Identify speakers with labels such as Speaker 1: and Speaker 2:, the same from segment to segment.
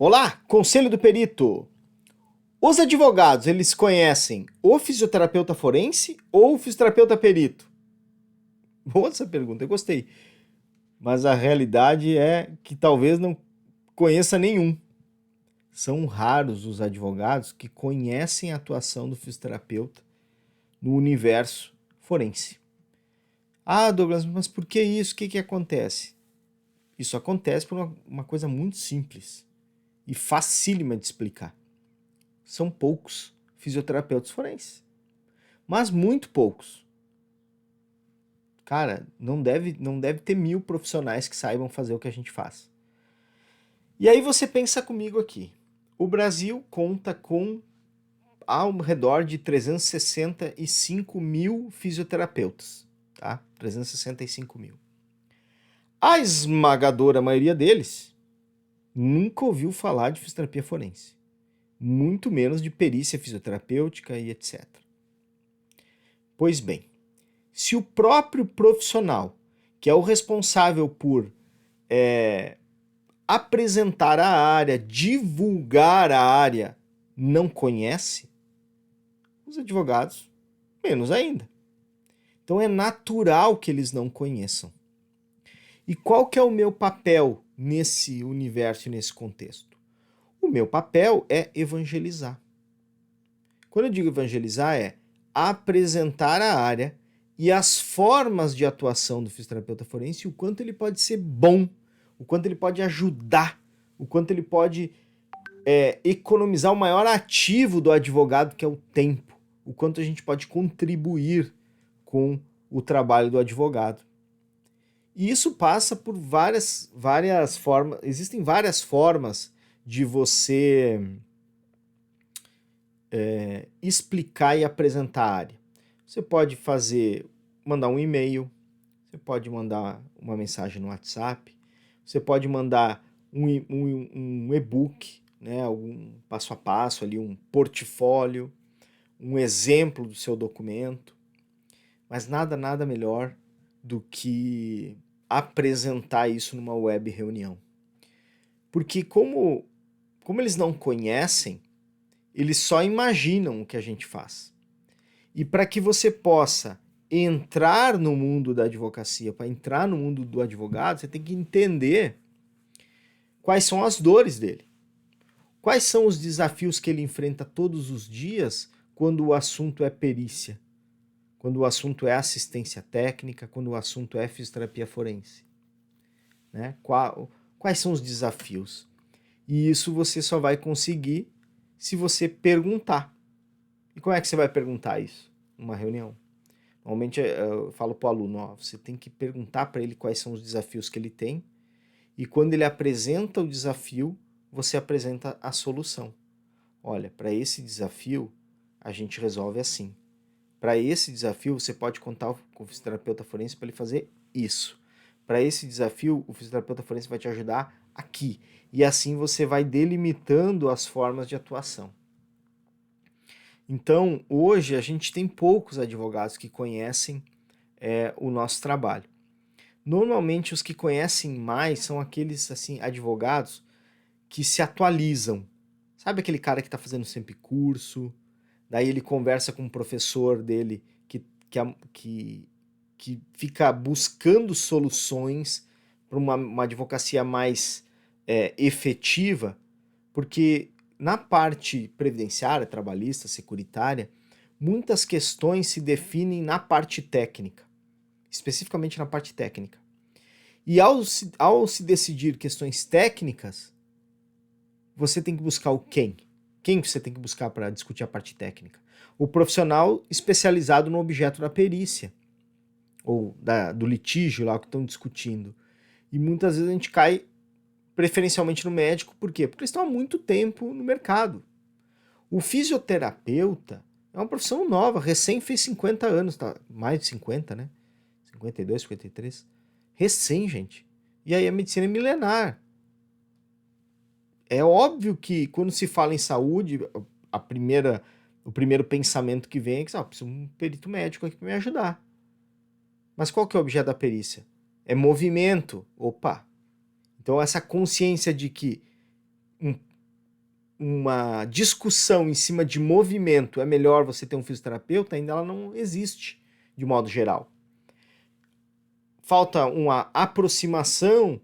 Speaker 1: Olá, Conselho do Perito. Os advogados, eles conhecem o fisioterapeuta forense ou o fisioterapeuta perito? Boa essa pergunta, eu gostei. Mas a realidade é que talvez não conheça nenhum. São raros os advogados que conhecem a atuação do fisioterapeuta no universo forense. Ah, Douglas, mas por que isso? O que acontece? Isso acontece por uma coisa muito simples e facílima de explicar. São poucos fisioterapeutas forenses, mas muito poucos. Cara, não deve ter 1000 profissionais que saibam fazer o que a gente faz. E aí você pensa comigo aqui. O Brasil conta com ao redor de 365 mil fisioterapeutas, tá? 365 mil. A esmagadora maioria deles nunca ouviu falar de fisioterapia forense, muito menos de perícia fisioterapêutica e etc. Pois bem, se o próprio profissional, que é o responsável por apresentar a área, divulgar a área, não conhece, os advogados, menos ainda. Então é natural que eles não conheçam. E qual que é o meu papel nesse universo e nesse contexto? O meu papel é evangelizar. Quando eu digo evangelizar, é apresentar a área e as formas de atuação do fisioterapeuta forense, o quanto ele pode ser bom, o quanto ele pode ajudar, o quanto ele pode economizar o maior ativo do advogado, que é o tempo, o quanto a gente pode contribuir com o trabalho do advogado. E isso passa por várias formas, existem várias formas de você explicar e apresentar a área. Você pode mandar um e-mail, você pode mandar uma mensagem no WhatsApp, você pode mandar um e-book, né, um passo a passo ali, um portfólio, um exemplo do seu documento, mas nada melhor do que apresentar isso numa web reunião. Porque como eles não conhecem, eles só imaginam o que a gente faz. E para que você possa entrar no mundo da advocacia, para entrar no mundo do advogado, você tem que entender quais são as dores dele. Quais são os desafios que ele enfrenta todos os dias quando o assunto é perícia, quando o assunto é assistência técnica, quando o assunto é fisioterapia forense. Né? Quais são os desafios? E isso você só vai conseguir se você perguntar. E como é que você vai perguntar isso numa reunião? Normalmente eu falo para o aluno, você tem que perguntar para ele quais são os desafios que ele tem, e quando ele apresenta o desafio, você apresenta a solução. Olha, para esse desafio, a gente resolve assim. Para esse desafio, você pode contar com o fisioterapeuta forense para ele fazer isso. Para esse desafio, o fisioterapeuta forense vai te ajudar aqui. E assim você vai delimitando as formas de atuação. Então, hoje a gente tem poucos advogados que conhecem o nosso trabalho. Normalmente, os que conhecem mais são aqueles assim advogados que se atualizam. Sabe aquele cara que está fazendo sempre curso, daí ele conversa com um professor dele que fica buscando soluções para uma advocacia mais efetiva, porque na parte previdenciária, trabalhista, securitária, muitas questões se definem na parte técnica, especificamente na parte técnica. E ao se decidir questões técnicas, você tem que buscar o quem? Quem você tem que buscar para discutir a parte técnica? O profissional especializado no objeto da perícia, ou do litígio lá que estão discutindo. E muitas vezes a gente cai preferencialmente no médico, por quê? Porque eles estão há muito tempo no mercado. O fisioterapeuta é uma profissão nova, recém fez 50 anos, tá? Mais de 50, né? 52, 53. Recém, gente. E aí a medicina é milenar. É óbvio que quando se fala em saúde, o primeiro pensamento que vem é que preciso de um perito médico aqui para me ajudar. Mas qual que é o objeto da perícia? É movimento. Opa! Então essa consciência de que uma discussão em cima de movimento, é melhor você ter um fisioterapeuta, ainda ela não existe de modo geral. Falta uma aproximação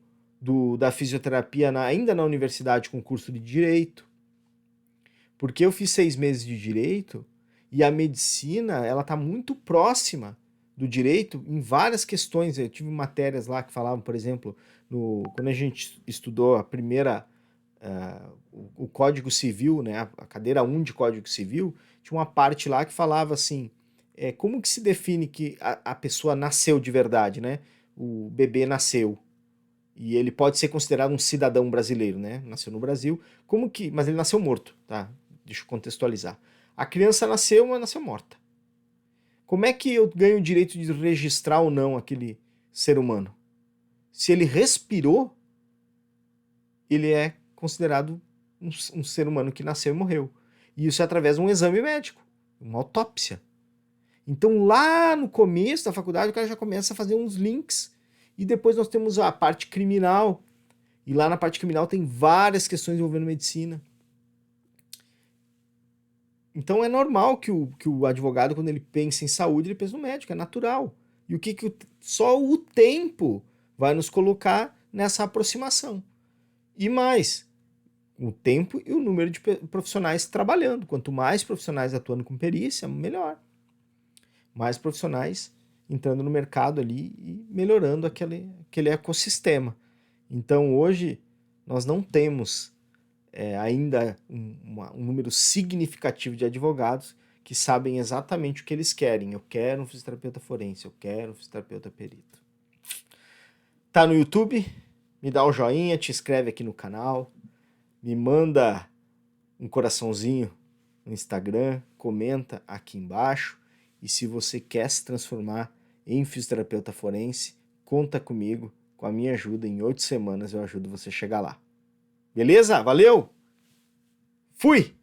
Speaker 1: da fisioterapia ainda na universidade com curso de Direito, porque eu fiz 6 meses de Direito e a medicina ela está muito próxima do Direito em várias questões. Eu tive matérias lá que falavam, por exemplo, quando a gente estudou a primeira, o Código Civil, né, a cadeira 1 de Código Civil, tinha uma parte lá que falava assim, como que se define que a pessoa nasceu de verdade, né? O bebê nasceu e ele pode ser considerado um cidadão brasileiro, né? Nasceu no Brasil, mas ele nasceu morto, tá? Deixa eu contextualizar. A criança nasceu, mas nasceu morta. Como é que eu ganho o direito de registrar ou não aquele ser humano? Se ele respirou, ele é considerado um ser humano que nasceu e morreu. E isso é através de um exame médico, uma autópsia. Então lá no começo da faculdade o cara já começa a fazer uns links. E depois nós temos a parte criminal. E lá na parte criminal tem várias questões envolvendo medicina. Então é normal que o advogado, quando ele pensa em saúde, ele pensa no médico, é natural. E o que só o tempo vai nos colocar nessa aproximação. E mais, o tempo e o número de profissionais trabalhando. Quanto mais profissionais atuando com perícia, melhor. Mais profissionais entrando no mercado ali e melhorando aquele ecossistema. Então hoje nós não temos ainda um número significativo de advogados que sabem exatamente o que eles querem. Eu quero um fisioterapeuta forense, eu quero um fisioterapeuta perito. Tá no YouTube? Me dá um joinha, te inscreve aqui no canal, me manda um coraçãozinho no Instagram, comenta aqui embaixo. E se você quer se transformar em fisioterapeuta forense, conta comigo, com a minha ajuda, em 8 semanas eu ajudo você a chegar lá. Beleza? Valeu! Fui!